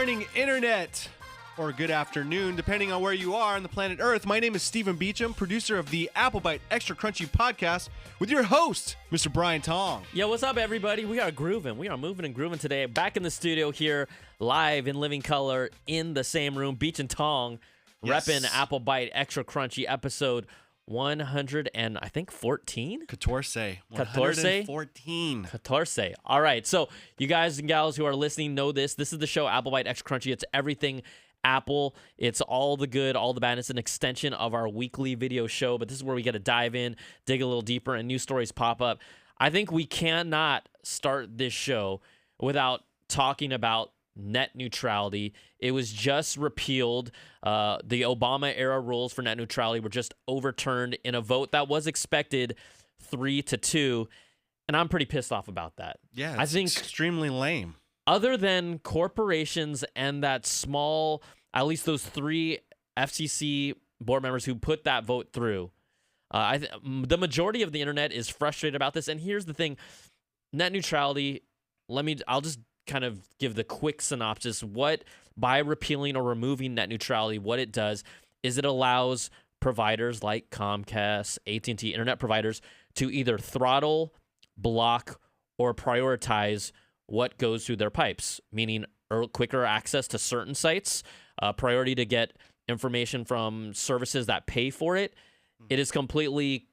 morning, Internet, or good afternoon, depending on where you are on the planet Earth. My name is Stephen Beecham, producer of the Byte Extra Crunchy podcast, with your host, Mr. Brian Tong. Yo, what's up, everybody? We are grooving. We are moving and grooving today. Back in the studio here, live in living color, in the same room, Beech and Tong, repping Byte Extra Crunchy episode 100 and I think 14? 14. 114. All right. So you guys and gals who are listening know this. This is the show Byte Extra Crunchy. It's everything Apple. It's all the good, all the bad. It's an extension of our weekly video show, but this is where we get to dive in, dig a little deeper, and new stories pop up. I think we cannot start this show without talking about net neutrality. It was just repealed. The Obama era rules for net neutrality were just overturned in a vote that was expected 3-2, and I'm pretty pissed off about that. Yeah, I think extremely lame. Other than corporations and that small, at least those 3 FCC board members who put that vote through, the majority of the internet is frustrated about this. And here's the thing: net neutrality. I'll just kind of give the quick synopsis. By repealing or removing net neutrality, what it does is it allows providers like Comcast, AT&T, internet providers to either throttle, block, or prioritize what goes through their pipes, meaning quicker access to certain sites, priority to get information from services that pay for it. It has completely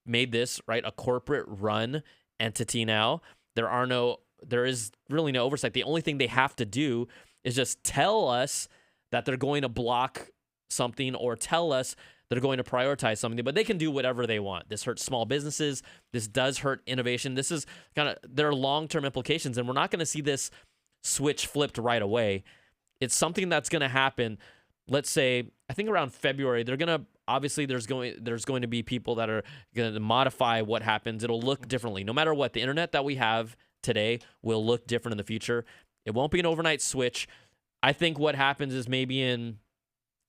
made this, right, a corporate-run entity now. There is really no oversight. The only thing they have to do is just tell us that they're going to block something or tell us they're going to prioritize something, but they can do whatever they want. This hurts small businesses. This does hurt innovation. This is there are long-term implications, and we're not going to see this switch flipped right away. It's something that's going to happen. Let's say, I think around February, there's going to be people that are going to modify what happens. It'll look differently. No matter what, the internet that we have today will look different in the future. It won't be an overnight switch. I think what happens is maybe in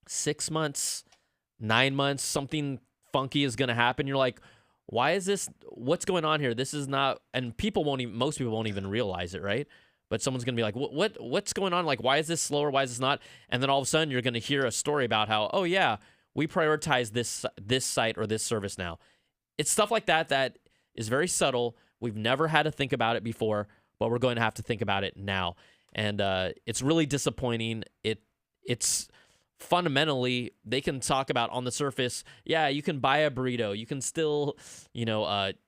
6 months, 9 months, something funky is going to happen. You're like, why is this? What's going on here? This is not, and most people won't even realize it, right? But someone's going to be like, what's going on? Like, why is this slower? Why is this not? And then all of a sudden you're going to hear a story about how, oh yeah, we prioritize this site or this service now. It's stuff like that is very subtle. We've never had to think about it before, but we're going to have to think about it now. And it's really disappointing. It's fundamentally, they can talk about on the surface, yeah, you can buy a burrito. You can still,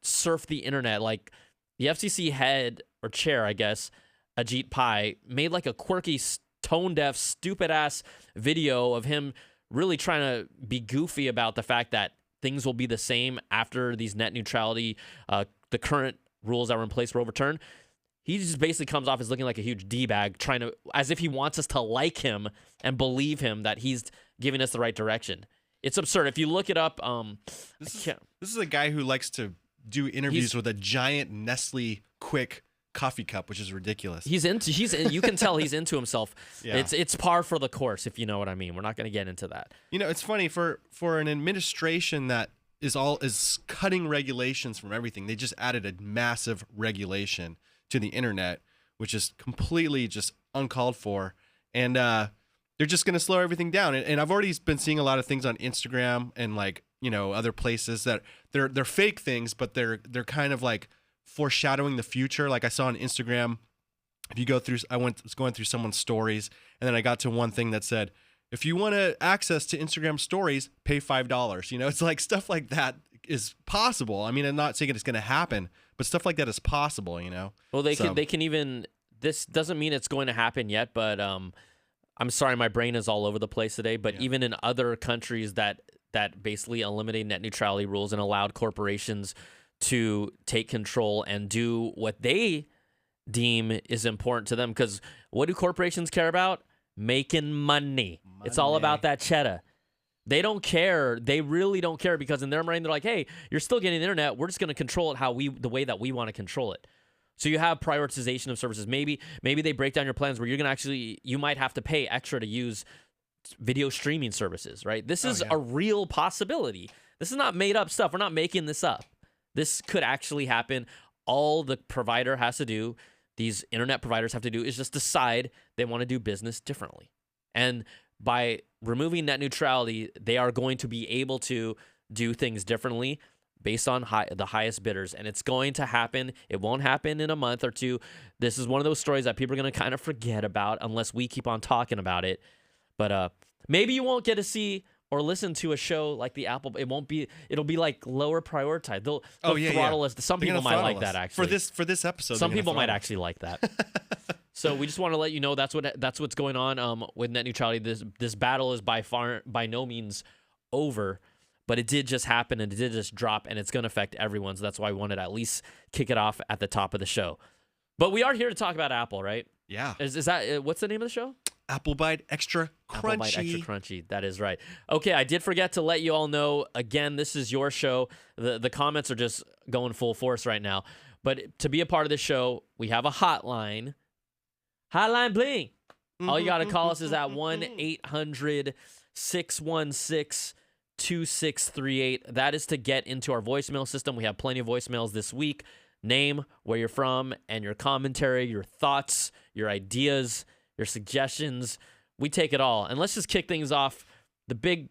surf the internet. Like the FCC head or chair, I guess, Ajit Pai, made like a quirky, tone-deaf, stupid-ass video of him really trying to be goofy about the fact that things will be the same after these net neutrality, the current rules that were in place were overturned. He just basically comes off as looking like a huge D-bag, as if he wants us to like him and believe him that he's giving us the right direction. It's absurd. If you look it up, this is a guy who likes to do interviews with a giant Nestle Quick coffee cup, which is ridiculous. You can tell he's into himself. Yeah. It's par for the course, if you know what I mean. We're not going to get into that. It's funny for an administration that is cutting regulations from everything. They just added a massive regulation to the internet, which is completely just uncalled for, and they're just going to slow everything down. And I've already been seeing a lot of things on Instagram and other places that they're fake things, but they're kind of like foreshadowing the future. Like I saw on Instagram, if you go through, I was going through someone's stories, and then I got to one thing that said, if you want access to Instagram stories, pay $5. It's like stuff like that is possible. I mean, I'm not saying it's going to happen, but stuff like that is possible, Well, they can even, this doesn't mean it's going to happen yet, but I'm sorry, my brain is all over the place today, but even in other countries that basically eliminated net neutrality rules and allowed corporations to take control and do what they deem is important to them, because what do corporations care about? Making money. It's all about that cheddar. They don't care. They really don't care, because in their brain, they're like, hey, you're still getting the internet. We're just going to control it the way that we want to control it. So you have prioritization of services. Maybe they break down your plans where you're going to you might have to pay extra to use video streaming services, right? This is a real possibility. This is not made up stuff. We're not making this up. This could actually happen. All the provider has to do, these internet providers have to do is just decide they want to do business differently. And by removing net neutrality, they are going to be able to do things differently based on the highest bidders. And it's going to happen. It won't happen in a month or two. This is one of those stories that people are going to kind of forget about unless we keep on talking about it. But maybe you won't get to see or listen to a show like the Apple. It'll be like lower prioritized. They'll throttle us. Some people might like that, actually. For this episode. Some people might actually like that. So we just want to let you know that's what's going on with net neutrality. This battle is by no means over, but it did just happen and it did just drop, and it's going to affect everyone. So that's why I wanted to at least kick it off at the top of the show. But we are here to talk about Apple, right? Yeah. Is that what's the name of the show? Apple Byte Extra Crunchy. Apple Byte Extra Crunchy. That is right. Okay, I did forget to let you all know, again, this is your show. The comments are just going full force right now. But to be a part of this show, we have a hotline. Hotline bling. All you got to call us is at 1-800-616-2638. That is to get into our voicemail system. We have plenty of voicemails this week. Name, where you're from, and your commentary, your thoughts, your ideas, your suggestions. We take it all. And let's just kick things off. The big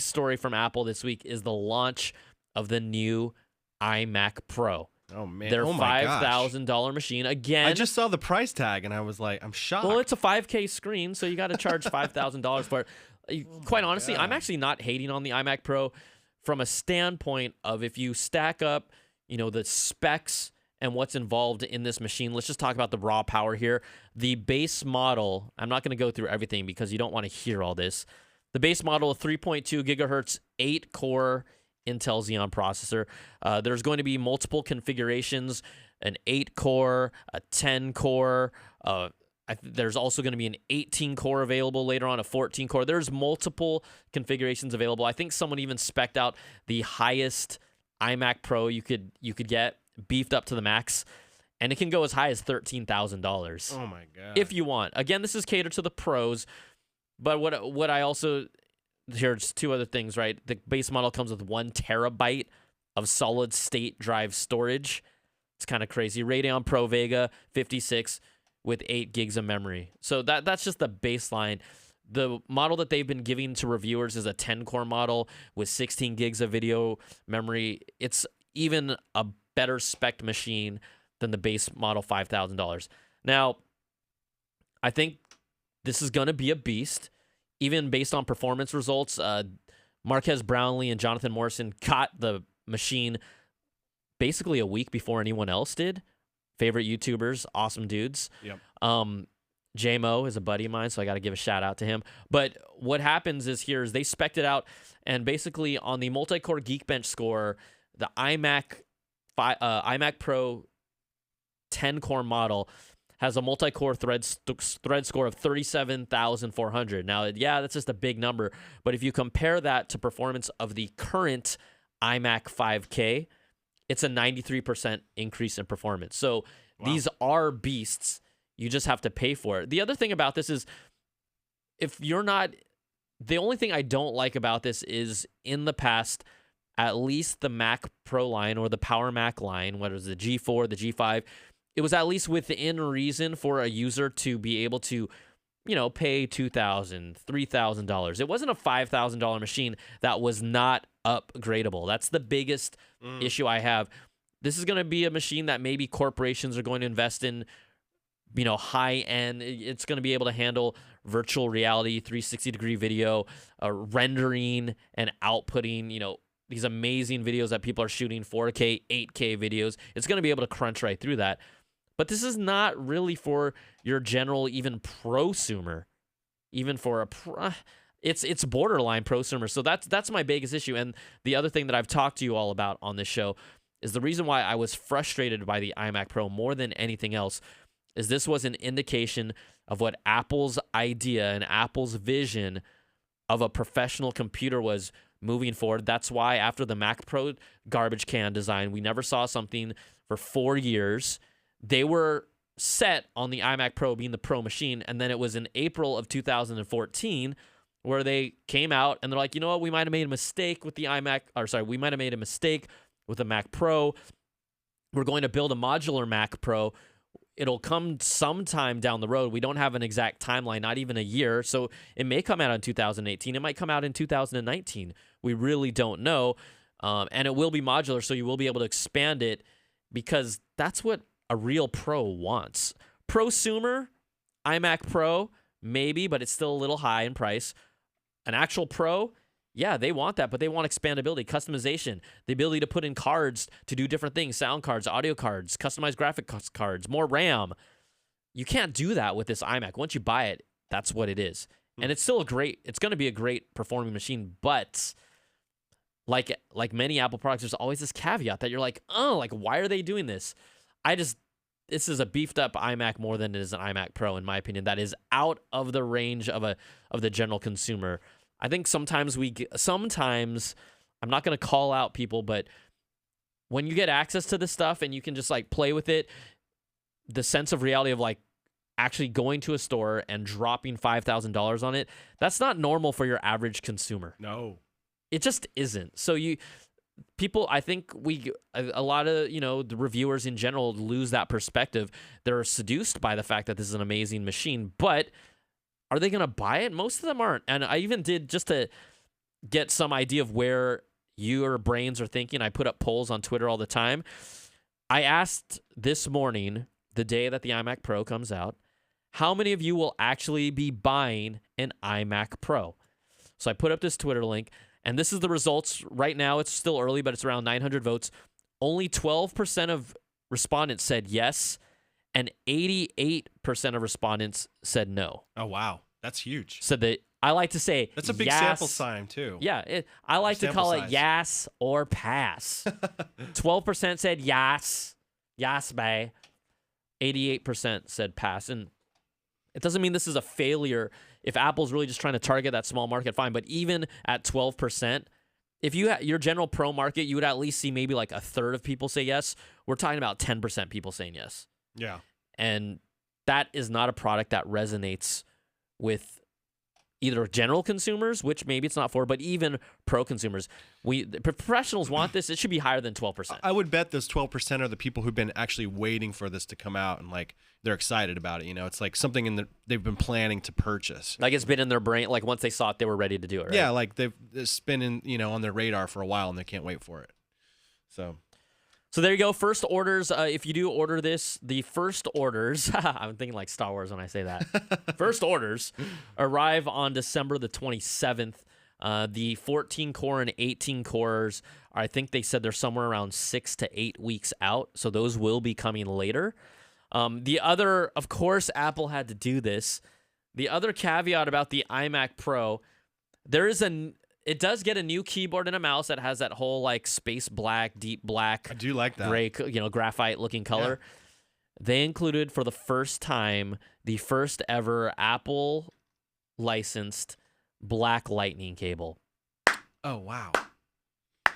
story from Apple this week is the launch of the new iMac Pro. Oh, man. Their my $5,000 machine. Again, I just saw the price tag, and I was like, I'm shocked. Well, it's a 5K screen, so you got to charge $5,000 for it. Quite honestly, God. I'm actually not hating on the iMac Pro from a standpoint of if you stack up, the specs and what's involved in this machine. Let's just talk about the raw power here. The base model, I'm not going to go through everything because you don't want to hear all this. The base model of 3.2 gigahertz, 8-core Intel Xeon processor. There's going to be multiple configurations, an 8-core, a 10-core. There's also going to be an 18-core available later on, a 14-core. There's multiple configurations available. I think someone even spec'd out the highest iMac Pro you could get, beefed up to the max, and it can go as high as $13,000. Oh my god! If you want. Again, this is catered to the pros, but what I also, here's two other things, right? The base model comes with 1 terabyte of solid state drive storage. It's kind of crazy. Radeon Pro Vega 56 with 8 gigs of memory. So that's just the baseline. The model that they've been giving to reviewers is a 10-core model with 16 gigs of video memory. It's even a better spec machine than the base model $5,000. Now, I think this is going to be a beast, even based on performance results. Marquez Brownlee and Jonathan Morrison got the machine basically a week before anyone else did. Favorite YouTubers, awesome dudes. Yep. J-Mo is a buddy of mine, so I got to give a shout out to him. But what happens is they spec'd it out, and basically on the multi-core Geekbench score, the iMac Pro 10-core model has a multi-core thread score of 37,400. Now, yeah, that's just a big number, but if you compare that to performance of the current iMac 5K, it's a 93% increase in performance. So These are beasts. You just have to pay for it. The other thing about this is, the only thing I don't like about this is in the past, at least the Mac Pro line or the Power Mac line, whether it's the G4, the G5, it was at least within reason for a user to be able to, pay $2,000, $3,000. It wasn't a $5,000 machine that was not upgradable. That's the biggest issue I have. This is going to be a machine that maybe corporations are going to invest in, high end. It's going to be able to handle virtual reality, 360-degree video, rendering and outputting, these amazing videos that people are shooting, 4K, 8K videos. It's going to be able to crunch right through that. But this is not really for your general, even prosumer. Even for it's borderline prosumer. So that's my biggest issue. And the other thing that I've talked to you all about on this show is the reason why I was frustrated by the iMac Pro more than anything else is this was an indication of what Apple's idea and Apple's vision of a professional computer was moving forward. That's why after the Mac Pro garbage can design, we never saw something for 4 years. They were set on the iMac Pro being the Pro machine, and then it was in April of 2014 where they came out and they're like, you know what, we might have made a mistake with the we might have made a mistake with the Mac Pro. We're going to build a modular Mac Pro. it'll come sometime down the road. We don't have an exact timeline, not even a year. So it may come out in 2018. It might come out in 2019. We really don't know. And it will be modular, so you will be able to expand it because that's what a real pro wants. Prosumer, iMac Pro, maybe, but it's still a little high in price. An actual pro, yeah, they want that, but they want expandability, customization, the ability to put in cards to do different things, sound cards, audio cards, customized graphic cards, more RAM. You can't do that with this iMac. Once you buy it, that's what it is. And it's still it's going to be a great performing machine, but like many Apple products, there's always this caveat that you're like, oh, like, why are they doing this? This is a beefed up iMac more than it is an iMac Pro, in my opinion. That is out of the range of the general consumer. I think sometimes I'm not going to call out people, but when you get access to this stuff and you can just like play with it, the sense of reality of like actually going to a store and dropping $5,000 on it, that's not normal for your average consumer. No. It just isn't. So I think a lot of, the reviewers in general lose that perspective. They're seduced by the fact that this is an amazing machine, but are they going to buy it? Most of them aren't. And I even did, just to get some idea of where your brains are thinking, I put up polls on Twitter all the time. I asked this morning, the day that the iMac Pro comes out, how many of you will actually be buying an iMac Pro? So I put up this Twitter link, and this is the results. Right now, it's still early, but it's around 900 votes. Only 12% of respondents said yes, and 88% of respondents said no. Oh, wow. That's huge. So I like to say that's a big yes, sample size, too. Yeah. I like to call it yes or pass. 12% said yes. Yes, bae. 88% said pass. And it doesn't mean this is a failure. If Apple's really just trying to target that small market, fine. But even at 12%, if you had your general pro market, you would at least see maybe like a third of people say yes. We're talking about 10% people saying yes. Yeah. And that is not a product that resonates with either general consumers, which maybe it's not for, but even pro consumers. The professionals want this. It should be higher than 12%. I would bet those 12% are the people who've been actually waiting for this to come out and like they're excited about it. It's like something they've been planning to purchase. Like it's been in their brain. Like once they saw it, they were ready to do it. Right? Yeah, like it's been on their radar for a while and they can't wait for it. So there you go. First orders. If you do order this, the first orders, I'm thinking like Star Wars when I say that. First orders arrive on December the 27th. The 14 core and 18 cores, I think they said they're somewhere around 6 to 8 weeks out. So those will be coming later. The other, of course, Apple had to do this. The other caveat about the iMac Pro, it does get a new keyboard and a mouse that has that whole like space black, deep black. I do like that. Gray, graphite looking color. Yeah. They included for the first time the first ever Apple licensed black lightning cable. Oh, wow. Is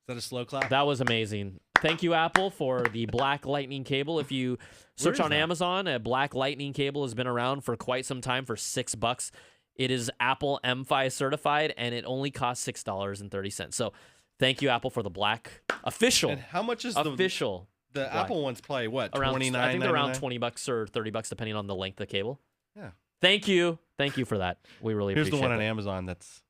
that a slow clap? That was amazing. Thank you, Apple, for the black lightning cable. If you search on Amazon, a black lightning cable has been around for quite some time for $6. It is Apple M5 certified, and it only costs $6.30. So thank you, Apple, for the black official. And how much is official? The Apple one's probably what, around $29.99? I think they're around $20 or $30, depending on the length of the cable. Yeah. Thank you for that. We really appreciate it. Here's the one on Amazon that's,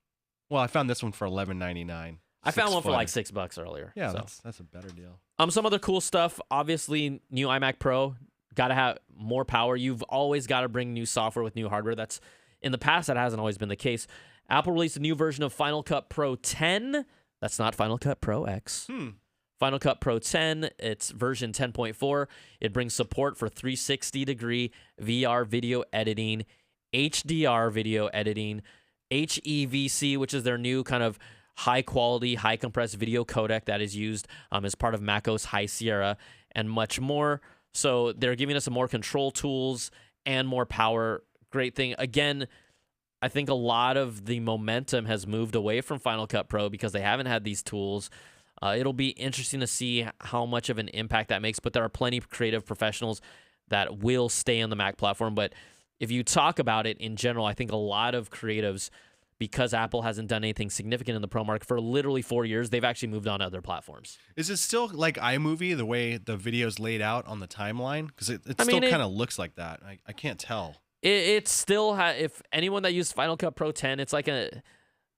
I found this one for $11.99. I found one for like $6 earlier. Yeah, so. That's a better deal. Some other cool stuff. Obviously, new iMac Pro. Got to have more power. You've always got to bring new software with new hardware. In the past, that hasn't always been the case. Apple released a new version of Final Cut Pro 10. That's not Final Cut Pro X. Final Cut Pro 10, it's version 10.4. It brings support for 360-degree VR video editing, HDR video editing, HEVC, which is their new kind of high-quality, high-compressed video codec that is used as part of macOS High Sierra, and much more. So they're giving us some more control tools and more power. Great thing. Again, I think a lot of the momentum has moved away from Final Cut Pro because they haven't had these tools. It'll be interesting to see how much of an impact that makes, but there are plenty of creative professionals that will stay on the Mac platform. But if you talk about it in general, I think a lot of creatives because Apple hasn't done anything significant in the Pro market for literally 4 years, they've actually moved on to other platforms. Is it still like iMovie, the way the video's laid out on the timeline? Because it I still mean, kind of looks like that. I can't tell. It still if anyone that used Final Cut Pro 10, it's like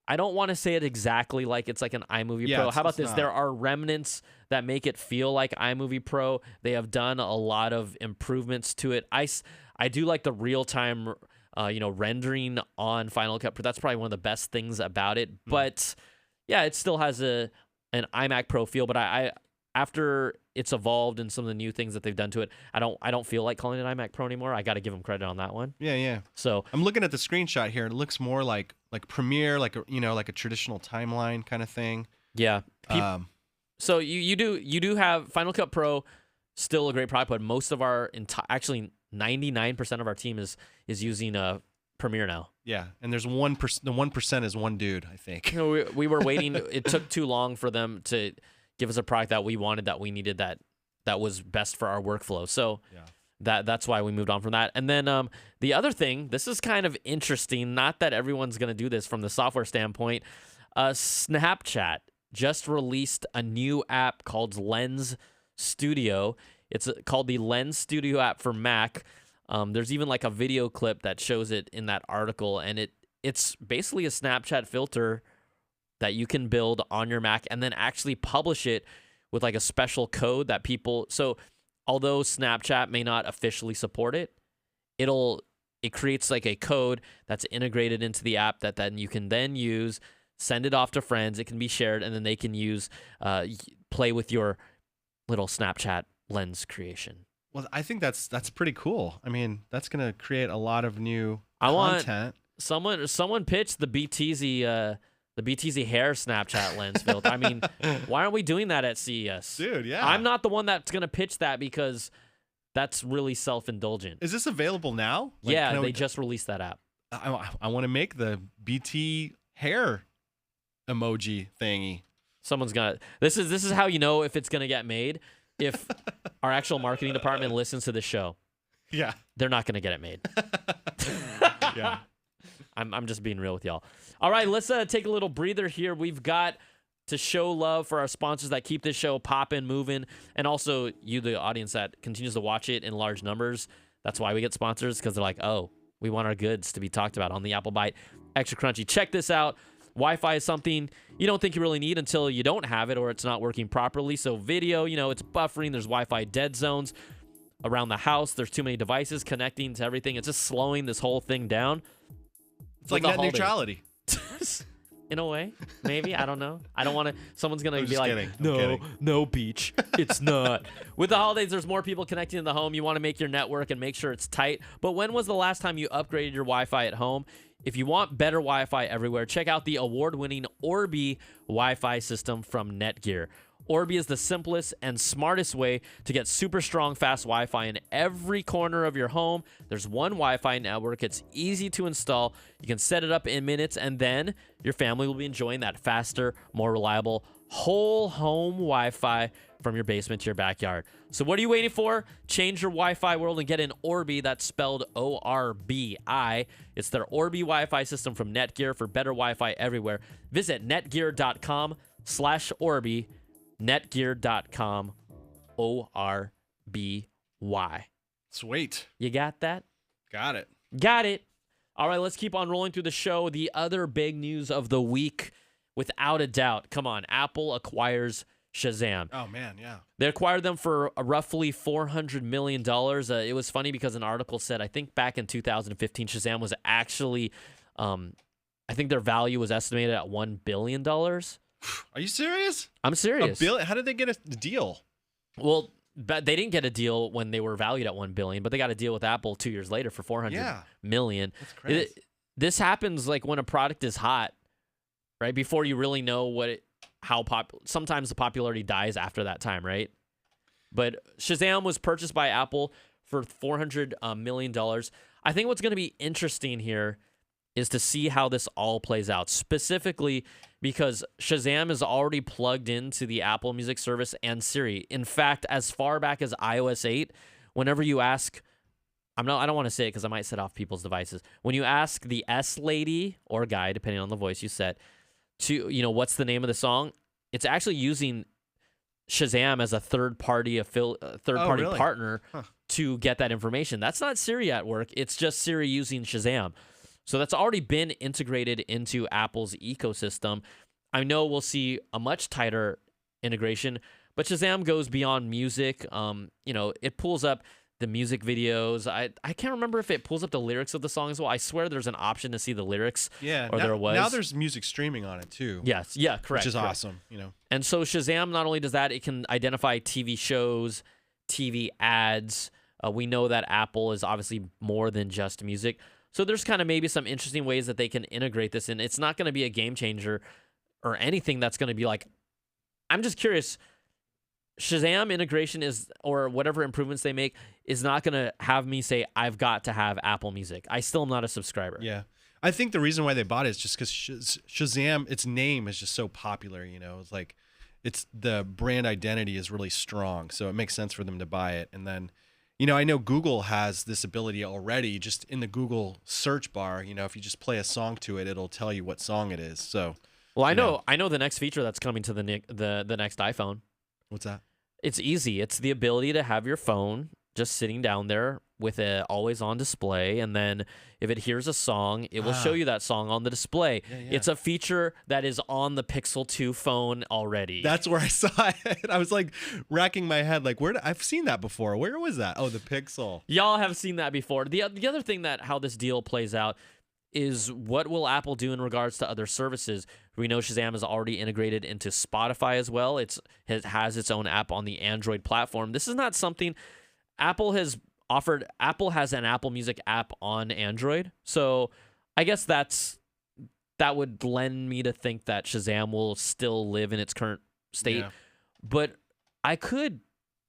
I don't want to say it exactly like it's like an iMovie Pro. How about this? Not. There are remnants that make it feel like iMovie Pro. They have done a lot of improvements to it. I do like the real-time rendering on Final Cut Pro. That's probably one of the best things about it. But yeah, it still has an iMac Pro feel, but I after it's evolved and some of the new things that they've done to it, I don't feel like calling it iMac Pro anymore. I got to give them credit on that one. Yeah. So I'm looking at the screenshot here. It looks more like Premiere, like a traditional timeline kind of thing. Yeah. So you do have Final Cut Pro, still a great product, but most of our actually 99% of our team is using Premiere now. Yeah, and there's 1%. The 1% is one dude, I think. We were waiting. It took too long for them to give us a product that we wanted, that we needed, that was best for our workflow. So that's why we moved on from that. And then the other thing, this is kind of interesting. Not that everyone's going to do this from the software standpoint. Snapchat just released a new app called Lens Studio. It's called the Lens Studio app for Mac. There's even like a video clip that shows it in that article, and it's basically a Snapchat filter that you can build on your Mac and then actually publish it with like a special code that people. So although Snapchat may not officially support it, it creates like a code that's integrated into the app that then you can then use, send it off to friends. It can be shared, and then they can play with your little Snapchat Lens creation. Well, I think that's pretty cool. I mean, that's going to create a lot of new content. Someone pitched the BTZ hair Snapchat lens filter. I mean, why aren't we doing that at CES? Dude, yeah. I'm not the one that's going to pitch that because that's really self-indulgent. Is this available now? They just released that app. I want to make the BT hair emoji thingy. Someone's gonna. This is how you know if it's gonna get made. If our actual marketing department listens to the show, they're not gonna get it made. Yeah, I'm just being real with y'all. All right, let's take a little breather here. We've got to show love for our sponsors that keep this show popping, moving, and also you, the audience that continues to watch it in large numbers. That's why we get sponsors, because they're like, oh, we want our goods to be talked about on the Apple Byte Extra Crunchy. Check this out. Wi-Fi is something you don't think you really need until you don't have it or it's not working properly. So video, it's buffering. There's Wi-Fi dead zones around the house. There's too many devices connecting to everything. It's just slowing this whole thing down. It's like net neutrality. In a way, maybe. I don't know. I don't want to. Someone's going to be like, kidding. No, Beach. It's not. With the holidays, there's more people connecting to the home. You want to make your network and make sure it's tight. But when was the last time you upgraded your Wi-Fi at home? If you want better Wi-Fi everywhere, check out the award-winning Orbi Wi-Fi system from Netgear. Orbi is the simplest and smartest way to get super strong, fast Wi-Fi in every corner of your home. There's one Wi-Fi network. It's easy to install. You can set it up in minutes, and then your family will be enjoying that faster, more reliable whole home Wi-Fi from your basement to your backyard. So what are you waiting for? Change your Wi-Fi world and get an Orbi. That's spelled O-R-B-I. It's their Orbi Wi-Fi system from Netgear for better Wi-Fi everywhere. Visit netgear.com/Orbi. Netgear.com, O-R-B-Y. Sweet. You got that? Got it. Got it. All right, let's keep on rolling through the show. The other big news of the week, without a doubt, come on, Apple acquires Shazam. Oh, man, yeah. They acquired them for roughly $400 million. It was funny because an article said, I think back in 2015, Shazam was actually, I think their value was estimated at $1 billion. Are you serious? I'm serious. $1 billion? How did they get a deal? Well, but they didn't get a deal when they were valued at $1 billion, but they got a deal with Apple 2 years later for $400 million. That's crazy. This happens like when a product is hot, right? Before you really know sometimes the popularity dies after that time, right? But Shazam was purchased by Apple for $400 million. I think what's going to be interesting here is to see how this all plays out, specifically because Shazam is already plugged into the Apple Music service and Siri. In fact, as far back as iOS 8, whenever you ask I don't want to say it because I might set off people's devices. When you ask the S lady or guy, depending on the voice you set, to what's the name of the song, it's actually using Shazam as a third-party really? partner Huh. to get that information. That's not Siri at work. It's just Siri using Shazam. So that's already been integrated into Apple's ecosystem. I know we'll see a much tighter integration, but Shazam goes beyond music. It pulls up the music videos. I can't remember if it pulls up the lyrics of the song as well. I swear there's an option to see the lyrics. Yeah, there was. Now there's music streaming on it too. Yes, yeah, correct. Which is correct. awesome, And so Shazam not only does that, it can identify TV shows, TV ads. We know that Apple is obviously more than just music. So there's kind of maybe some interesting ways that they can integrate this in. It's not going to be a game changer or anything that's going to be like, I'm just curious, Shazam integration or whatever improvements they make is not going to have me say, I've got to have Apple Music. I still am not a subscriber. Yeah. I think the reason why they bought it is just because Shazam, its name is just so popular, It's like, it's the brand identity is really strong. So it makes sense for them to buy it. And then, I know Google has this ability already just in the Google search bar. If you just play a song to it, it'll tell you what song it is. So, well, I know the next feature that's coming to the next iPhone. What's that? It's easy. It's the ability to have your phone just sitting down there with a always-on display, and then if it hears a song, it will show you that song on the display. Yeah. It's a feature that is on the Pixel 2 phone already. That's where I saw it. I was like racking my head, like, I've seen that before. Where was that? Oh, the Pixel. Y'all have seen that before. The other thing that how this deal plays out is what will Apple do in regards to other services? We know Shazam is already integrated into Spotify as well. It has its own app on the Android platform. This is not something Apple has offered. Apple has an Apple Music app on Android. So I guess that would lend me to think that Shazam will still live in its current state. Yeah. But I could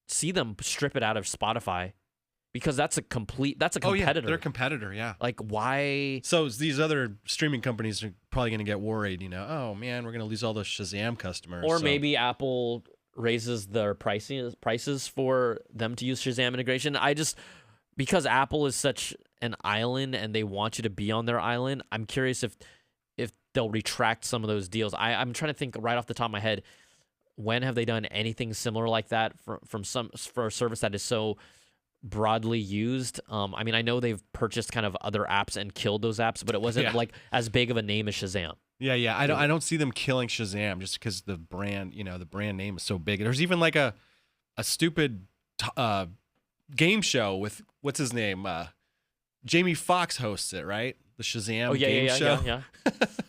see them strip it out of Spotify. Because that's a competitor. Oh, yeah, they're a competitor, yeah. Like, why? So these other streaming companies are probably going to get worried, oh, man, we're going to lose all those Shazam customers. Or maybe Apple raises their prices for them to use Shazam integration. Because Apple is such an island and they want you to be on their island, I'm curious if they'll retract some of those deals. I'm trying to think right off the top of my head, when have they done anything similar like that for a service that is so broadly used? I know they've purchased kind of other apps and killed those apps, but it wasn't like as big of a name as Shazam. Yeah. I don't see them killing Shazam just because the brand, the brand name is so big. There's even like a stupid game show with what's his name? Jamie Foxx hosts it, right? The Shazam game show. Yeah.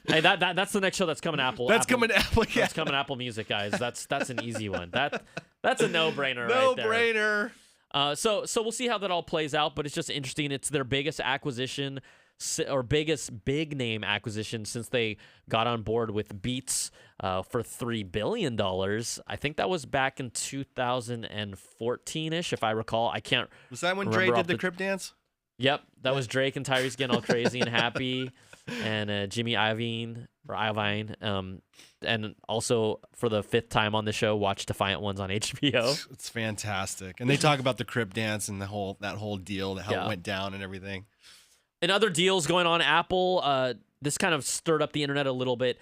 Hey, that's the next show that's coming to Apple. Coming to Apple. Yeah. That's coming to Apple Music, guys. That's an easy one. That's a no-brainer. No-brainer. So we'll see how that all plays out, but it's just interesting. It's their biggest acquisition or biggest big name acquisition since they got on board with Beats for $3 billion. I think that was back in 2014-ish, if I recall. I can't. Was that when Dre did the Crip Dance? Yep, that was Drake and Tyrese getting all crazy and happy, and Jimmy Iovine, and also for the 5th time on the show, watch Defiant Ones on HBO. It's fantastic, and they talk about the Crip Dance and that whole deal, how it went down and everything. And other deals going on, Apple. This kind of stirred up the internet a little bit.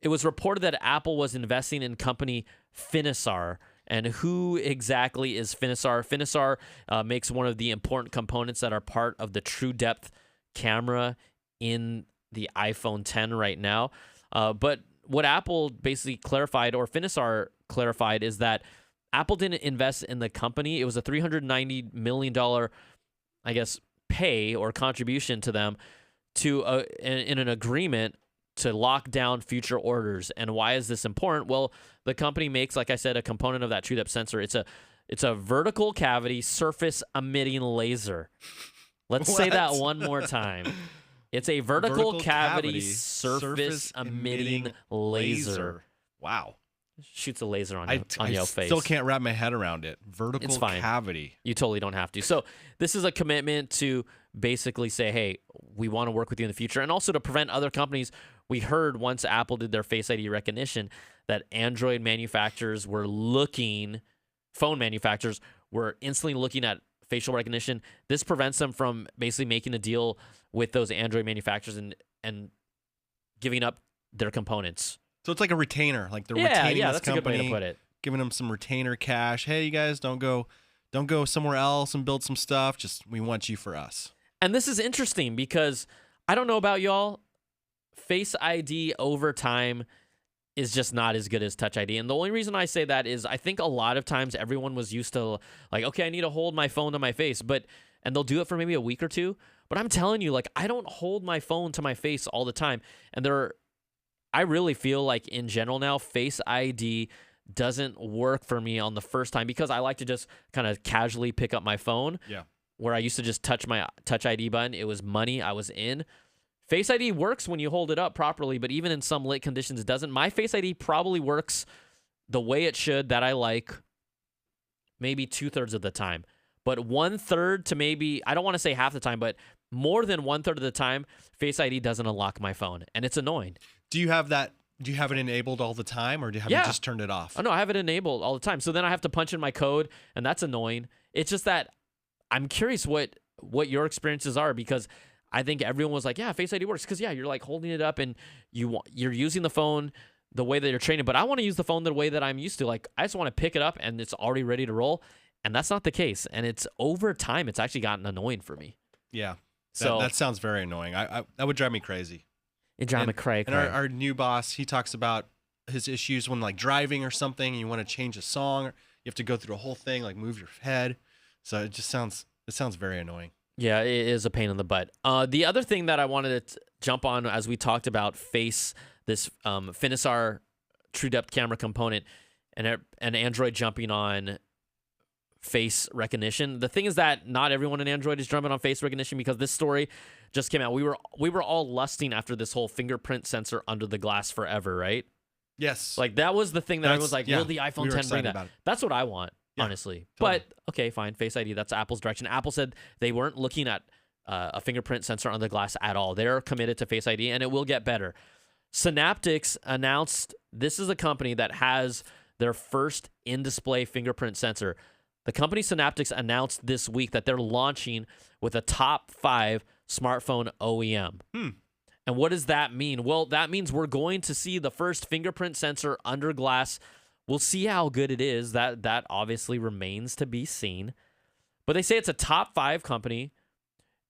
It was reported that Apple was investing in company Finisar. And who exactly is Finisar? Finisar makes one of the important components that are part of the True Depth camera in the iPhone 10 right now. But what Apple basically clarified, or Finisar clarified, is that Apple didn't invest in the company. It was a $390 million, I guess, pay or contribution to them in an agreement to lock down future orders. And why is this important? Well, the company makes, like I said, a component of that True Depth sensor. It's a vertical cavity surface emitting laser. Let's say that one more time. It's a vertical cavity surface emitting laser. Wow. Shoots a laser on your face. I still can't wrap my head around it. Vertical cavity. You totally don't have to. So this is a commitment to basically say, hey, we want to work with you in the future, and also to prevent other companies. We heard once Apple did their Face ID recognition that Android manufacturers phone manufacturers were instantly looking at facial recognition. This prevents them from basically making a deal with those Android manufacturers and giving up their components. So it's like a retainer, like they're retaining this that's company, a good way to put it. giving them some retainer cash. Hey, you guys, don't go somewhere else and build some stuff. Just we want you for us. And this is interesting because I don't know about y'all. Face ID over time is just not as good as Touch ID. And the only reason I say that is I think a lot of times everyone was used to like, okay, I need to hold my phone to my face, and they'll do it for maybe a week or two. But I'm telling you, like, I don't hold my phone to my face all the time. And I really feel like in general now, Face ID doesn't work for me on the first time because I like to just kind of casually pick up my phone. Yeah. Where I used to just touch my Touch ID button. It was money. I was in. Face ID works when you hold it up properly, but even in some lit conditions, it doesn't. My Face ID probably works the way it should that I like maybe 2/3 of the time. But 1/3 to maybe, I don't want to say half the time, but more than 1/3 of the time, Face ID doesn't unlock my phone, and it's annoying. Do you have that? Do you have it enabled all the time, or do you have you just turned it off? Oh, no, I have it enabled all the time. So then I have to punch in my code, and that's annoying. It's just that I'm curious what your experiences are because I think everyone was like, yeah, Face ID works because, you're like holding it up and you're using the phone the way that you're trained. But I want to use the phone the way that I'm used to. Like, I just want to pick it up and it's already ready to roll. And that's not the case. And it's over time, it's actually gotten annoying for me. Yeah. So that sounds very annoying. That would drive me crazy. It drives me crazy. And our new boss, he talks about his issues when like driving or something, and you want to change a song, you have to go through a whole thing, like move your head. So it sounds very annoying. Yeah, it is a pain in the butt. The other thing that I wanted to jump on as we talked about this Finisar True Depth camera component and Android jumping on face recognition. The thing is that not everyone in Android is jumping on face recognition because this story just came out. We were all lusting after this whole fingerprint sensor under the glass forever, right? Yes. Like that was the thing that everyone's like, will the iPhone 10 bring that? That's what I want. Yeah, honestly. Totally. But, okay, fine. Face ID, that's Apple's direction. Apple said they weren't looking at a fingerprint sensor on the glass at all. They're committed to Face ID, and it will get better. Synaptics announced this is a company that has their first in-display fingerprint sensor. The company Synaptics announced this week that they're launching with a top 5 smartphone OEM. And what does that mean? Well, that means we're going to see the first fingerprint sensor under glass. We'll see how good it is. That obviously remains to be seen. But they say it's a top 5 company,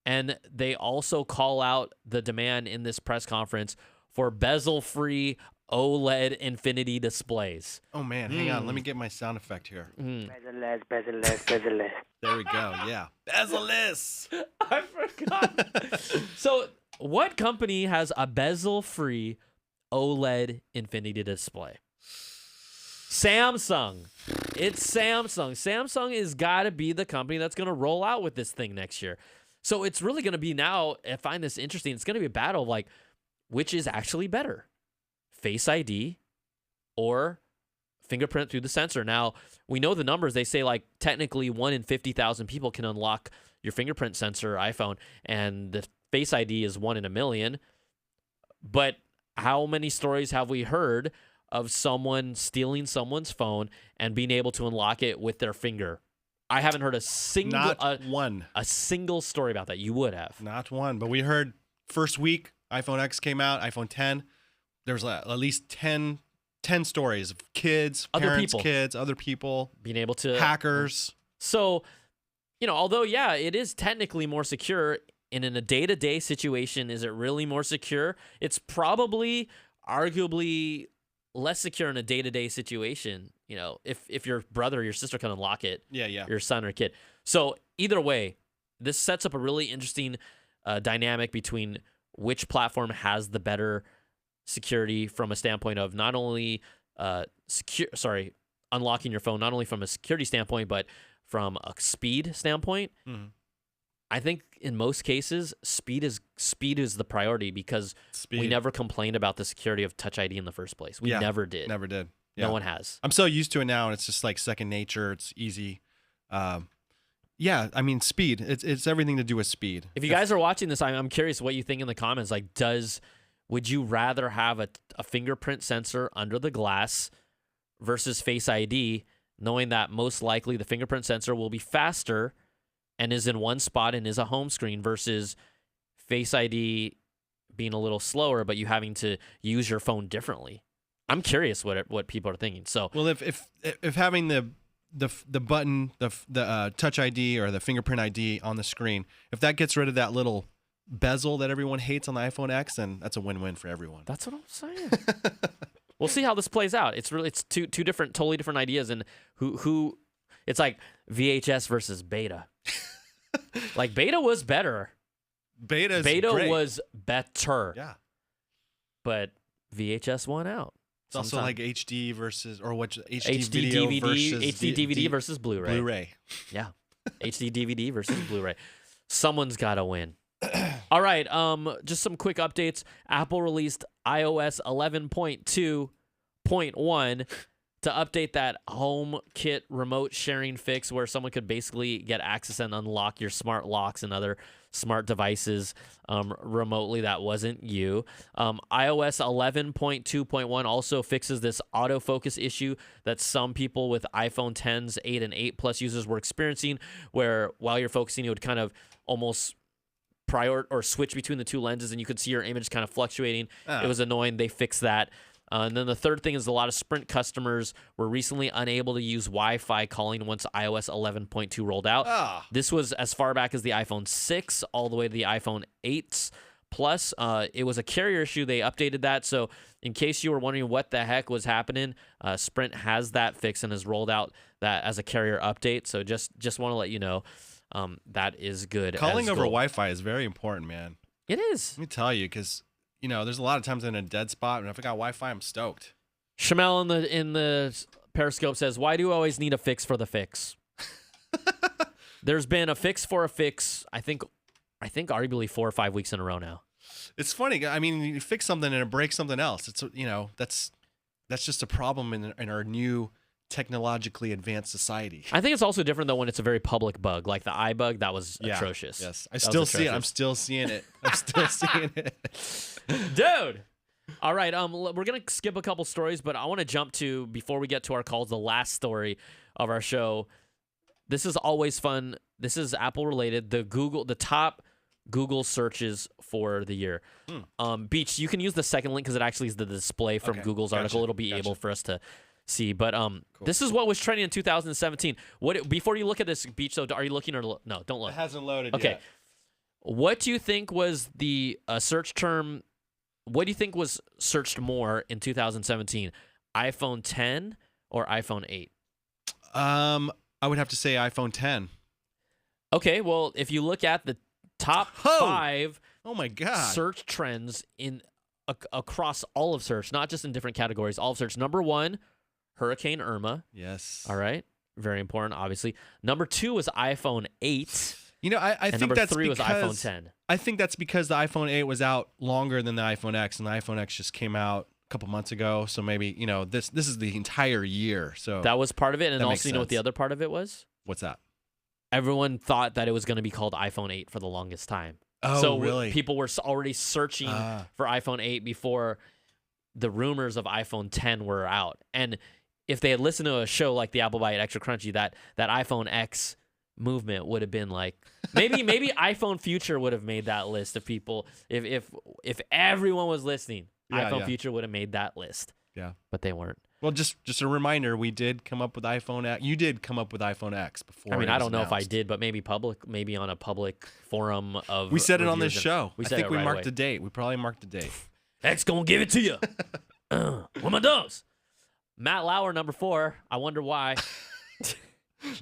and they also call out the demand in this press conference for bezel-free OLED infinity displays. Oh, man. Hang on. Let me get my sound effect here. Bezel-less, bezel-less, bezel-less. There we go. Yeah. Bezel-less. I forgot. So what company has a bezel-free OLED infinity display? Samsung. It's Samsung. Samsung has got to be the company that's going to roll out with this thing next year. So it's really going to be now, I find this interesting, it's going to be a battle of like, which is actually better? Face ID or fingerprint through the sensor? Now, we know the numbers. They say like technically 1 in 50,000 people can unlock your fingerprint sensor iPhone, and the Face ID is 1 in a million. But how many stories have we heard of someone stealing someone's phone and being able to unlock it with their finger? I haven't heard a single single story about that. You would have. Not one, but we heard first week iPhone X came out, iPhone 10. There's at least 10 stories of kids, parents, kids, other people being able to hackers. So, although it is technically more secure in a day-to-day situation, is it really more secure? It's probably arguably less secure in a day-to-day situation, if your brother or your sister can unlock it, your son or kid. So either way, this sets up a really interesting dynamic between which platform has the better security from a standpoint of not only unlocking your phone, not only from a security standpoint, but from a speed standpoint. Mm-hmm. I think in most cases, speed is the priority because we never complained about the security of Touch ID in the first place. We never did. Never did. Yeah. No one has. I'm so used to it now, and it's just like second nature. It's easy. Speed. It's everything to do with speed. If you guys are watching this, I'm curious what you think in the comments. Like, would you rather have a fingerprint sensor under the glass versus Face ID, knowing that most likely the fingerprint sensor will be faster and is in one spot and is a home screen versus Face ID being a little slower, but you having to use your phone differently. I'm curious what people are thinking. So, well, if having the button, the Touch ID or the fingerprint ID on the screen, if that gets rid of that little bezel that everyone hates on the iPhone X, then that's a win-win for everyone. that's what I'm saying. We'll see how this plays out. It's two different, totally different ideas, and who it's like VHS versus Beta. Like Beta was better. Beta great. Was better. Yeah. But VHS won out. It's also like HD versus, or what, HD video DVD versus HD DVD versus Blu-ray. Blu-ray. Yeah. HD DVD versus Blu-ray. Someone's got to win. All right, just some quick updates. Apple released iOS 11.2.1 to update that HomeKit remote sharing fix where someone could basically get access and unlock your smart locks and other smart devices remotely that wasn't you. iOS 11.2.1 also fixes this autofocus issue that some people with iPhone 10s, 8, and 8 Plus users were experiencing, where while you're focusing, it would kind of almost switch between the two lenses and you could see your image kind of fluctuating. It was annoying. They fixed that. And then the third thing is a lot of Sprint customers were recently unable to use Wi-Fi calling once iOS 11.2 rolled out. This was as far back as the iPhone 6 all the way to the iPhone 8s Plus. It was a carrier issue. They updated that. So in case you were wondering what the heck was happening, Sprint has that fix and has rolled out that as a carrier update. So just want to let you know that is good. Calling over Wi-Fi is very important, man. It is. Let me tell you, because there's a lot of times in a dead spot, and if I got Wi-Fi, I'm stoked. Shamel in the Periscope says, "Why do you always need a fix for the fix?" There's been a fix for a fix. I think arguably 4 or 5 weeks in a row now. It's funny. I mean, you fix something and it breaks something else. It's that's just a problem in our new technologically advanced society. I think it's also different though when it's a very public bug, like the iBug. That was atrocious. Yes, I still see it. I'm still seeing it. I'm still seeing it, dude. All right, we're gonna skip a couple stories, but I want to jump to, before we get to our calls, the last story of our show. This is always fun. This is Apple related. The top Google searches for the year. Beach, you can use the second link because it actually is the display from Google's article. It'll be able for us to see, but cool. This is what was trending in 2017. Before you look at this, Beach, though, are you looking or no? Don't look. It hasn't loaded yet. Okay. What do you think was the search term? What do you think was searched more in 2017? iPhone 10 or iPhone 8? I would have to say iPhone 10. Okay, well, if you look at the top 5 search trends across all of search, not just in different categories, all of search. Number 1, Hurricane Irma. Yes. All right. Very important, obviously. Number 2 was iPhone 8. I think that's number 3 because was iPhone 10. I think that's because the iPhone 8 was out longer than the iPhone X, and the iPhone X just came out a couple months ago. So maybe, this is the entire year. So that was part of it. And also, what the other part of it was? What's that? Everyone thought that it was going to be called iPhone 8 for the longest time. Oh, so really? People were already searching for iPhone 8 before the rumors of iPhone 10 were out. And if they had listened to a show like the Apple Byte Extra Crunchy, that iPhone X movement would have been like, maybe iPhone Future would have made that list of people. If everyone was listening, iPhone Future would have made that list. Yeah. But they weren't. Well, just a reminder, we did come up with iPhone X. You did come up with iPhone X before. I mean, I don't know if I did, but maybe on a public forum of. We said it on this show. I think we right marked away. the date. We probably marked the date. X gonna give it to you. Where my dogs? Matt Lauer, number 4. I wonder why.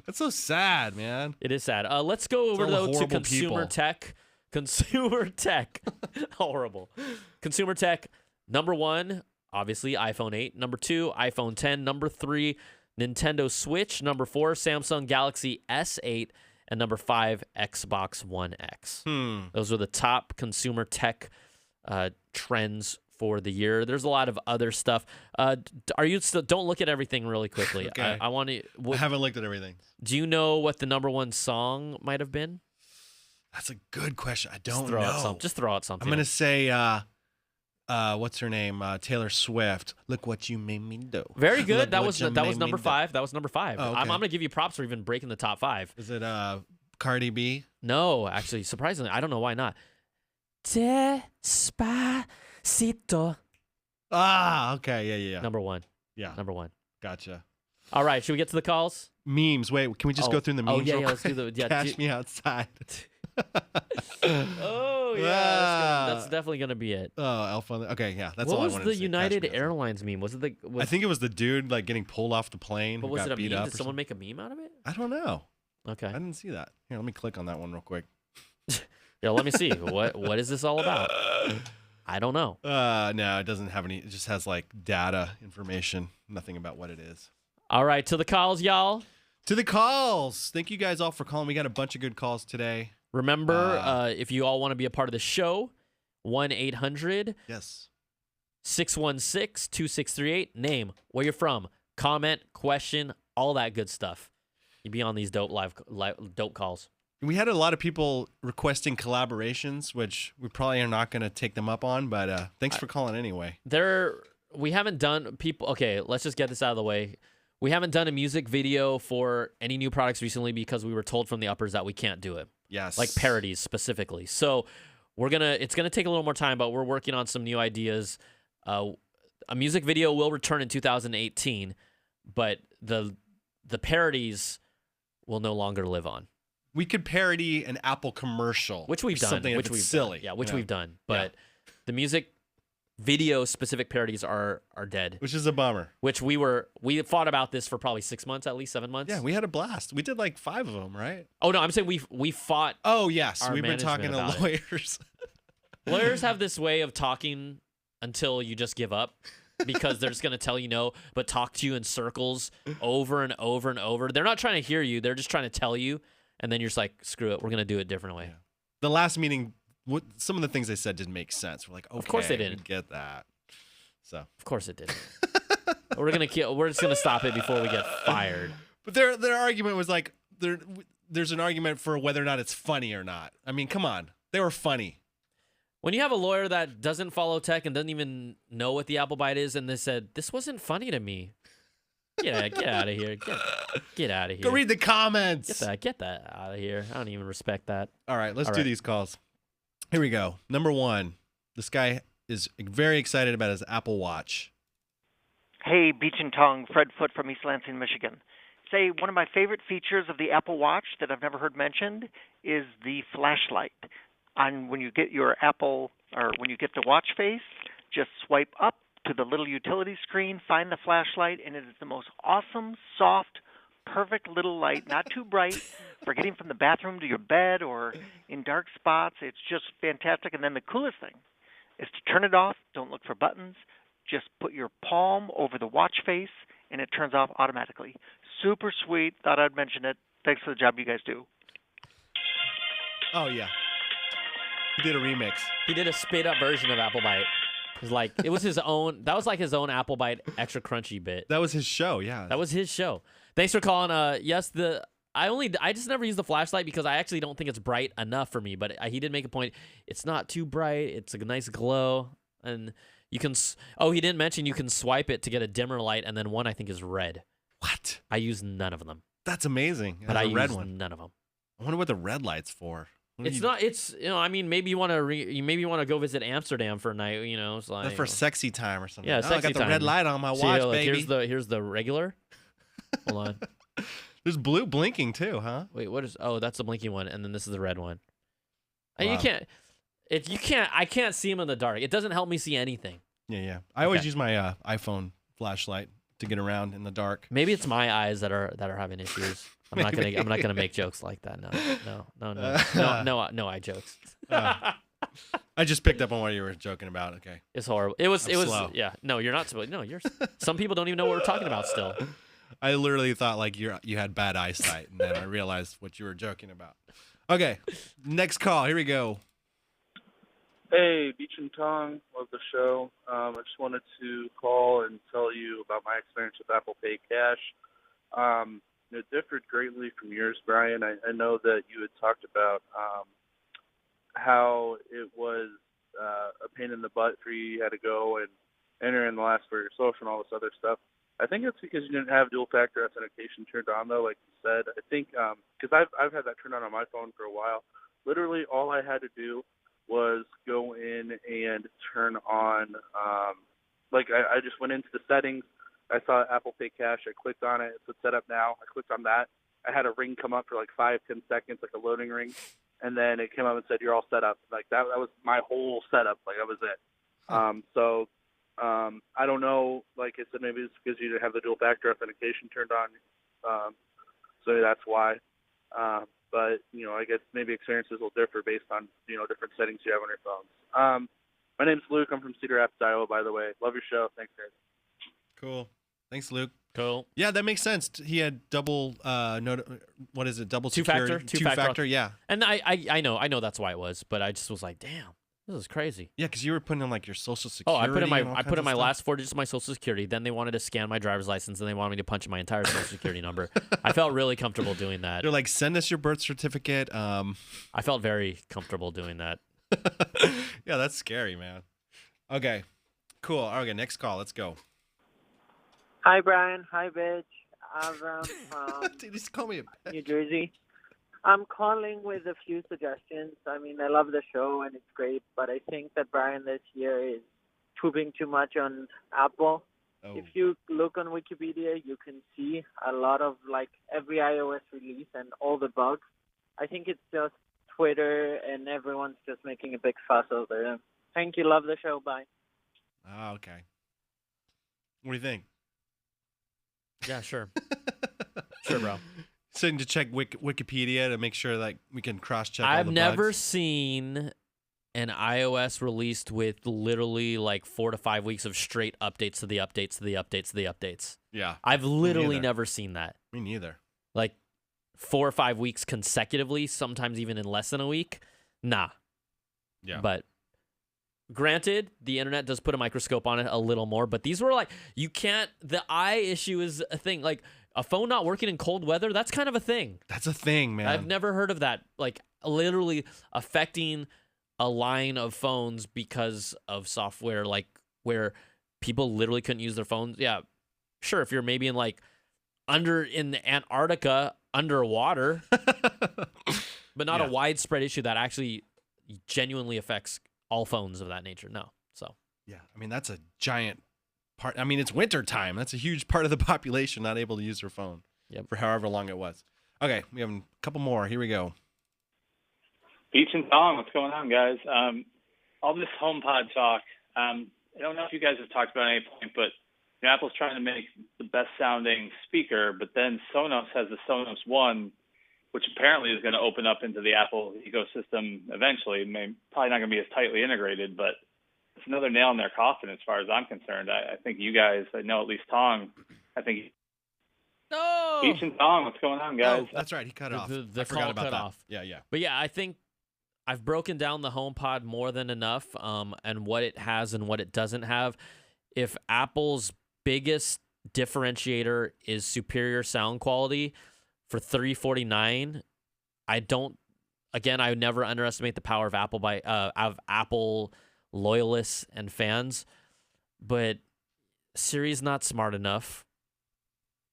That's so sad, man. It is sad. Let's go over though to consumer tech. Consumer tech. Horrible. Consumer tech. Number 1, obviously iPhone 8. Number 2, iPhone 10. Number 3, Nintendo Switch. Number 4, Samsung Galaxy S8. And number 5, Xbox One X. Those are the top consumer tech trends for the year. There's a lot of other stuff. Are you still? Don't look at everything really quickly. Okay. I want to. I haven't looked at everything. Do you know what the number 1 song might have been? That's a good question. I don't know. Just throw out something. I'm gonna say, what's her name? Taylor Swift. Look what you made me do. Very good. That was number 5. That was number 5. Oh, okay. I'm gonna give you props for even breaking the top 5. Is it Cardi B? No, actually, surprisingly, I don't know why not. Despacito. Ah, okay. Yeah. Number one. Yeah. Number one. Gotcha. All right, should we get to the calls? Memes. Wait, can we just go through the memes? Oh, yeah, real let's do quick? the. Yeah, Cash me outside. Oh, yeah. That's definitely going to be it. Oh, Elf on the. Okay, yeah. That's what all I was wanted the to say. United Cash me outside. Airlines meme? Was it the. I think it was the dude like getting pulled off the plane. But who was got it a beat meme? up Did or someone something. make a meme out of it? I don't know. Okay. I didn't see that. Here, let me click on that one real quick. Yeah, let me see. What is this all about? I don't know. No, it doesn't have any. It just has like data information. Nothing about what it is. All right, to the calls, y'all. To the calls. Thank you guys all for calling. We got a bunch of good calls today. Remember, if you all want to be a part of the show, 1-800 Yes. 616-2638. Name, where you're from, comment, question, all that good stuff. You be on these dope dope calls. We had a lot of people requesting collaborations, which we probably are not going to take them up on, but thanks for calling anyway. We haven't done people. Okay, let's just get this out of the way. We haven't done a music video for any new products recently because we were told from the uppers that we can't do it. Yes. Like parodies specifically. So it's gonna take a little more time, but we're working on some new ideas. A music video will return in 2018, but the parodies will no longer live on. We could parody an Apple commercial, Which we've done. Something Which if we've it's silly. done. Yeah, which you know? we've done. But the music video specific parodies are dead. Which is a bummer. Which we fought about this for probably 6 months, at least 7 months. Yeah, we had a blast. We did like 5 of them, right? Oh no, I'm saying we fought. Oh yes, our we've been talking to management lawyers. Lawyers have this way of talking until you just give up because they're just going to tell you no, but talk to you in circles over and over and over. They're not trying to hear you. They're just trying to tell you. And then you're just like, screw it. We're going to do it a different way. Yeah. The last meeting, some of the things they said didn't make sense. We're like, okay, of course they didn't. We get that. So of course it didn't. We're just going to stop it before we get fired. But their argument was like, there's an argument for whether or not it's funny or not. I mean, come on. They were funny. When you have a lawyer that doesn't follow tech and doesn't even know what the Apple Byte is, and they said, this wasn't funny to me. Get out of here. Get out of here. Go read the comments. Get that out of here. I don't even respect that. All right, let's do these calls. Here we go. Number 1. This guy is very excited about his Apple Watch. Hey, Beach and Tongue, Fred Foote from East Lansing, Michigan. Say, one of my favorite features of the Apple Watch that I've never heard mentioned is the flashlight. When you get your Apple, or when you get the watch face, just swipe up to the little utility screen, find the flashlight, and it is the most awesome, soft, perfect little light, not too bright, for getting from the bathroom to your bed or in dark spots. It's just fantastic. And then the coolest thing is to turn it off. Don't look for buttons. Just put your palm over the watch face, and it turns off automatically. Super sweet. Thought I'd mention it. Thanks for the job you guys do. Oh, yeah. He did a remix. He did a sped-up version of Apple Byte. It was his own. That was like his own Apple Byte Extra Crunchy bit. That was his show, yeah. That was his show. Thanks for calling. Yes, I just never use the flashlight because I actually don't think it's bright enough for me. But he did make a point. It's not too bright. It's a nice glow, and you can. Oh, he didn't mention you can swipe it to get a dimmer light, and then one I think is red. What? I use none of them. That's amazing. But I red use one. none of them. I wonder what the red light's for. It's not. It's I mean, maybe you want to go visit Amsterdam for a night. It's like for sexy time or something. Yeah, I sexy got the time. red light on my See, watch, look, baby. Here's the regular. Hold on. There's blue blinking too, huh? Wait, what is? Oh, that's the blinking one, and then this is the red one. And Wow. you can't. If you can't, I can't see them in the dark. It doesn't help me see anything. Yeah. I always use my iPhone flashlight to get around in the dark. Maybe it's my eyes that are having issues. I'm not gonna make jokes like that. No eye jokes. I just picked up on what you were joking about. Okay. It's horrible. It was slow. yeah. No, you're not supposed. No, you're. Some people don't even know what we're talking about still. I literally thought like you had bad eyesight, and then I realized what you were joking about. Okay, next call. Here we go. Hey, Beach and Tongue, love the show. I just wanted to call and tell you about my experience with Apple Pay Cash. It differed greatly from yours, Brian. I know that you had talked about how it was a pain in the butt for you. You had to go and enter in the last for your social and all this other stuff. I think it's because you didn't have dual factor authentication turned on, though, like you said. I think because I've had that turned on my phone for a while. Literally, all I had to do was go in and turn on. I just went into the settings. I saw Apple Pay Cash. I clicked on it. It said set up now. I clicked on that. I had a ring come up for like 5-10 seconds, like a loading ring, and then it came up and said you're all set up. Like that was my whole setup. Like that was it. I don't know, like I said, maybe it's because you didn't have the dual factor authentication turned on, so that's why. But, I guess maybe experiences will differ based on, different settings you have on your phones. My name's Luke. I'm from Cedar Rapids, Iowa, by the way. Love your show. Thanks, guys. Cool. Thanks, Luke. Cool. Yeah, that makes sense. He had double, what is it? Double Two-factor? security? Two-factor, yeah. And I know that's why it was, but I just was like, damn. This is crazy. Yeah, because you were putting in like your social security. Oh, I put in my stuff. last 4 digits of my social security. Then they wanted to scan my driver's license, and they wanted me to punch in my entire social security number. I felt really comfortable doing that. They're like, send us your birth certificate. I felt very comfortable doing that. Yeah, that's scary, man. Okay, cool. Okay, next call. Let's go. Hi, Brian. Hi, Bitch. Avram from Dude, just call me a New Jersey. I'm calling with a few suggestions. I mean, I love the show and it's great, but I think that Brian this year is pooping too much on Apple. Oh. If you look on Wikipedia, you can see a lot of like every iOS release and all the bugs. I think it's just Twitter and everyone's just making a big fuss over them. Thank you. Love the show. Bye. Oh, okay. What do you think? Yeah, sure. Sure, bro. So to check Wikipedia to make sure that we can cross-check all the I've never bugs. seen an iOS released with literally like 4 to 5 weeks of straight updates to the updates to the updates to the updates. Yeah. I've literally neither. never seen that. Me neither. Like 4 or 5 weeks consecutively, sometimes even in less than a week. Nah. Yeah. But granted, the internet does put a microscope on it a little more, but these were like, you can't, the eye issue is a thing. Like a phone not working in cold weather, that's kind of a thing. That's a thing, man. I've never heard of that. Like literally affecting a line of phones because of software, like where people literally couldn't use their phones. Yeah, sure. If you're maybe in Antarctica underwater, but not a widespread issue that actually genuinely affects all phones of that nature. No. So Yeah, I mean, that's a giant part. I mean, it's winter time. That's a huge part of the population not able to use their phone for however long it was. Okay, we have a couple more. Here we go. Beach and Tom, what's going on, guys? All this HomePod talk, I don't know if you guys have talked about it at any point, but Apple's trying to make the best-sounding speaker, but then Sonos has the Sonos One, which apparently is going to open up into the Apple ecosystem eventually. Probably not going to be as tightly integrated, but it's another nail in their coffin as far as I'm concerned. I think you guys, I know at least Tong, I think... No! Beach and Tong, what's going on, guys? Oh, that's right. He cut off. The I forgot call about cut that. off. Yeah. But yeah, I think I've broken down the HomePod more than enough, and what it has and what it doesn't have. If Apple's biggest differentiator is superior sound quality for $349, I would never underestimate the power of Apple loyalists and fans, but Siri's not smart enough.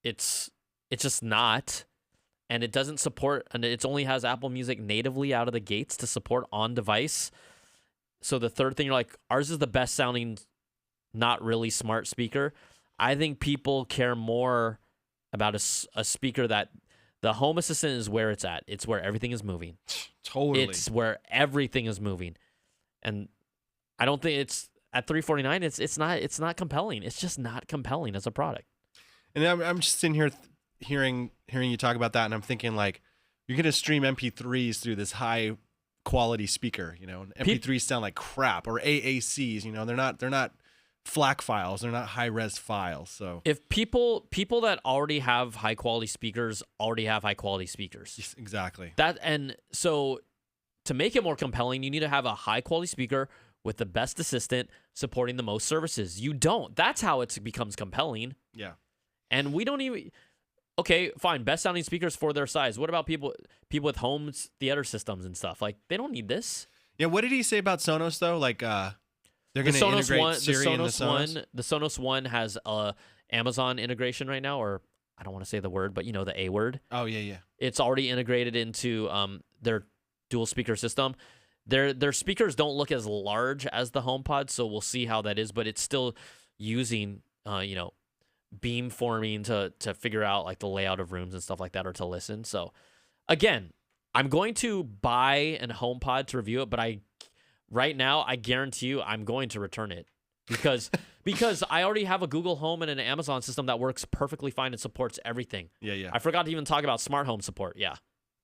It's just not. And it doesn't support, and it only has Apple Music natively out of the gates to support on device. So the third thing, you're like, ours is the best sounding, not really smart speaker. I think people care more about a speaker that the Home Assistant is where it's at. It's where everything is moving. Totally. It's where everything is moving. And I don't think it's at $349. It's not compelling. It's just not compelling as a product. And I'm just sitting here hearing you talk about that, and I'm thinking like, you're gonna stream MP3s through this high quality speaker, and MP3s sound like crap, or AACs, they're not FLAC files, they're not high res files. So if people that already have high quality speakers already have high quality speakers, yes, exactly. And so to make it more compelling, you need to have a high quality speaker with the best assistant supporting the most services. You don't. That's how it becomes compelling. Yeah. And we don't even. Okay, fine. Best sounding speakers for their size. What about people with home theater systems and stuff? Like, they don't need this. Yeah. What did he say about Sonos though? Like, they're going to integrate Siri in the Sonos. The Sonos One has Amazon integration right now, or I don't want to say the word, but the A word. Oh yeah. It's already integrated into their dual speaker system. Their speakers don't look as large as the HomePod, so we'll see how that is. But it's still using beam forming to figure out like the layout of rooms and stuff like that, or to listen. So again, I'm going to buy an HomePod to review it, but right now I guarantee you I'm going to return it because I already have a Google Home and an Amazon system that works perfectly fine and supports everything. Yeah. I forgot to even talk about smart home support. Yeah.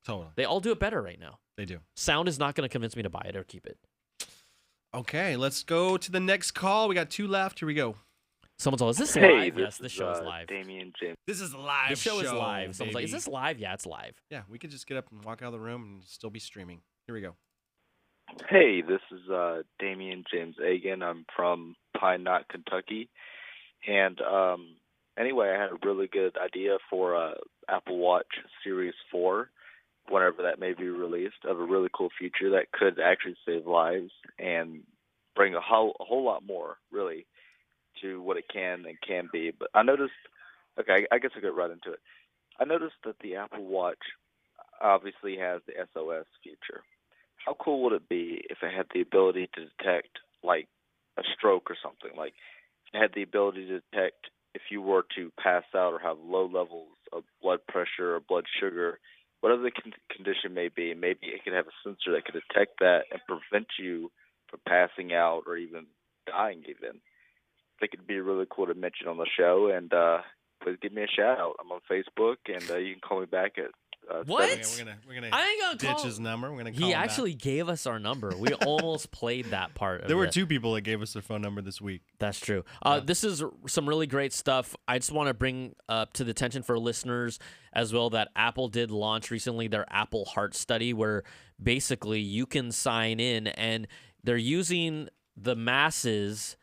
Totally. They all do it better right now. They do. Sound is not going to convince me to buy it or keep it. Okay, let's go to the next call. We got 2 left. Here we go. Someone's all, is this Hey, live? Yes, this show is live. Damien James. This is a live The show is live. Someone's like, baby. is this live? Yeah, it's live. Yeah, we could just get up and walk out of the room and still be streaming. Here we go. Hey, this is Damien James Agan. I'm from Pine Knot, Kentucky. And anyway, I had a really good idea for Apple Watch Series 4, whenever that may be released, of a really cool feature that could actually save lives and bring a whole lot more, really, to what it can and can be. But I noticed, okay, I guess I'll get right into it. I noticed that the Apple Watch obviously has the SOS feature. How cool would it be if it had the ability to detect, like, a stroke or something? Like, it had the ability to detect if you were to pass out or have low levels of blood pressure or blood sugar, whatever the condition may be. Maybe it could have a sensor that could detect that and prevent you from passing out or even dying even. I think it'd be really cool to mention on the show, and please give me a shout out. I'm on Facebook, and you can call me back at What? We're gonna I ain't gonna ditch call. his number. We're gonna call He him back. actually gave us our number. We almost played that part. There were 2 people that gave us their phone number this week. That's true. This is some really great stuff. I just want to bring up to the attention for listeners as well that Apple did launch recently their Apple Heart Study, where basically you can sign in and they're using the masses,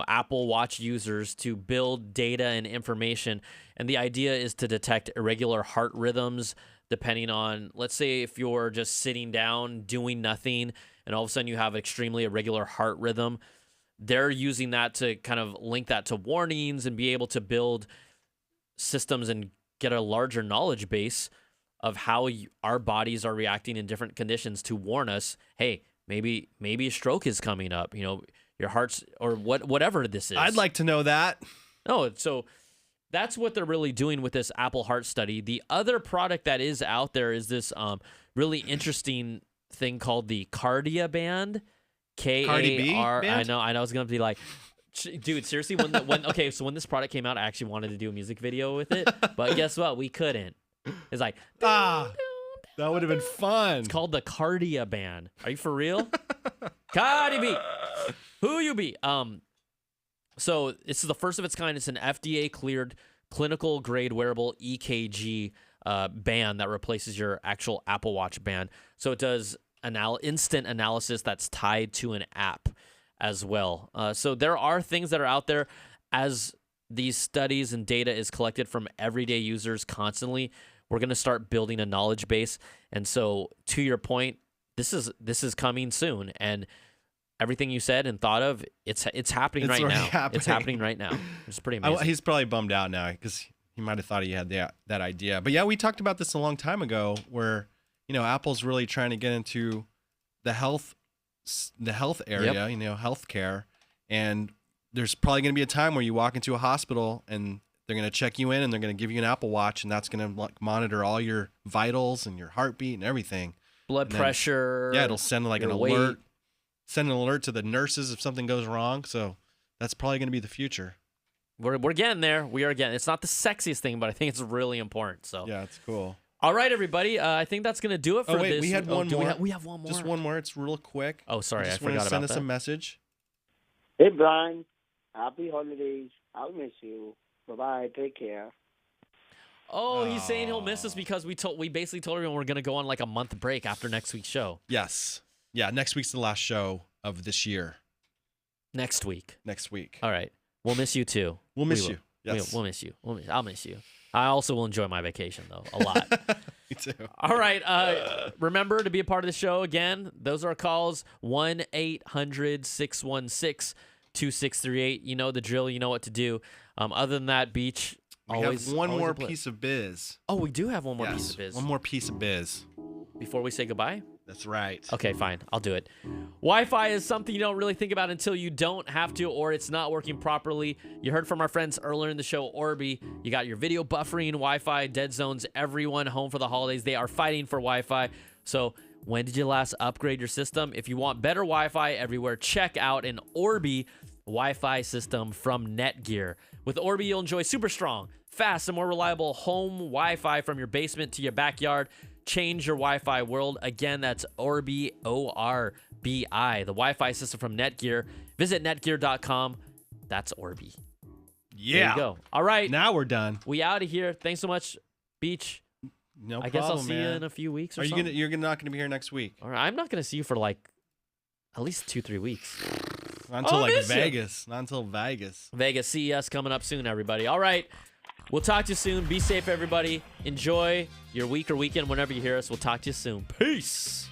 Apple Watch users, to build data and information. And the idea is to detect irregular heart rhythms, depending on, let's say if you're just sitting down doing nothing and all of a sudden you have an extremely irregular heart rhythm. They're using that to kind of link that to warnings and be able to build systems and get a larger knowledge base of how our bodies are reacting in different conditions to warn us, hey, maybe a stroke is coming up, your heart's, or whatever this is. I'd like to know that. No, so that's what they're really doing with this Apple Heart Study. The other product that is out there is this really interesting thing called the Cardia Band. Cardi B K-A-R. band? I know. I was gonna be like, dude, seriously. Okay, so when this product came out, I actually wanted to do a music video with it, but guess what? We couldn't. It's like, That would have been fun. it's called the Cardia Band. Are you for real? Cardi B, who you be? So this is the first of its kind. It's an FDA cleared clinical grade wearable EKG band that replaces your actual Apple Watch band. So it does instant analysis that's tied to an app as well. So there are things that are out there as these studies and data is collected from everyday users constantly. We're going to start building a knowledge base. And so to your point, this is coming soon. And everything you said and thought of, it's happening right now. It's happening right now. It's pretty amazing. He's probably bummed out now because he might have thought he had that idea. But yeah, we talked about this a long time ago where, Apple's really trying to get into the health area, Yep. healthcare. And there's probably going to be a time where you walk into a hospital and they're going to check you in and they're going to give you an Apple Watch, and that's going to monitor all your vitals and your heartbeat and everything. Blood pressure. Yeah, it'll send like an your weight. alert. Send an alert to the nurses if something goes wrong. So that's probably going to be the future. We're getting there. We are getting. It's not the sexiest thing, but I think it's really important. So Yeah, it's cool. all right, everybody. I think that's gonna do it for this. We had one do more. We have one more. Just one more. It's real quick. Oh, sorry, I just want forgot to about send us that. a message. Hey, Brian. Happy holidays. I'll miss you. Bye-bye. Take care. Oh, he's saying he'll miss us because we basically told everyone we're gonna go on like a month break after next week's show. Yes. Yeah, next week's the last show of this year. Next week. Next week. All right. We'll miss you too. We'll miss We will. you. Yes. We'll miss you. I'll miss you. I also will enjoy my vacation though a lot. Me too. All right. Remember to be a part of the show again. Those are our calls: 1-800-616 2638. You know the drill. You know what to do. Other than that, Beach. We have one more piece of biz. Oh, we do have one more piece of biz. One more piece of biz. Before we say goodbye? That's right. Okay, fine. I'll do it. Wi-Fi is something you don't really think about until you don't have to or it's not working properly. You heard from our friends earlier in the show, Orbi. You got your video buffering, Wi-Fi, dead zones, everyone home for the holidays. They are fighting for Wi-Fi. So when did you last upgrade your system? If you want better Wi-Fi everywhere, check out an Orbi Wi-Fi system from Netgear. With Orbi, you'll enjoy super strong, fast, and more reliable home Wi-Fi from your basement to your backyard. Change your Wi-Fi world. Again, that's Orbi, O-R-B-I, the Wi-Fi system from Netgear. Visit netgear.com. That's Orbi. Yeah. There you go. All right. Now we're done. We out of here. Thanks so much, Beach. No problem, I guess I'll see man. you in a few weeks or Are you something. you're not gonna be here next week? All right. I'm not going to see you for like at least 2-3 weeks. Not until I'll miss you. Vegas. Not until Vegas. Vegas CES coming up soon, everybody. All right. We'll talk to you soon. Be safe, everybody. Enjoy your week or weekend whenever you hear us. We'll talk to you soon. Peace.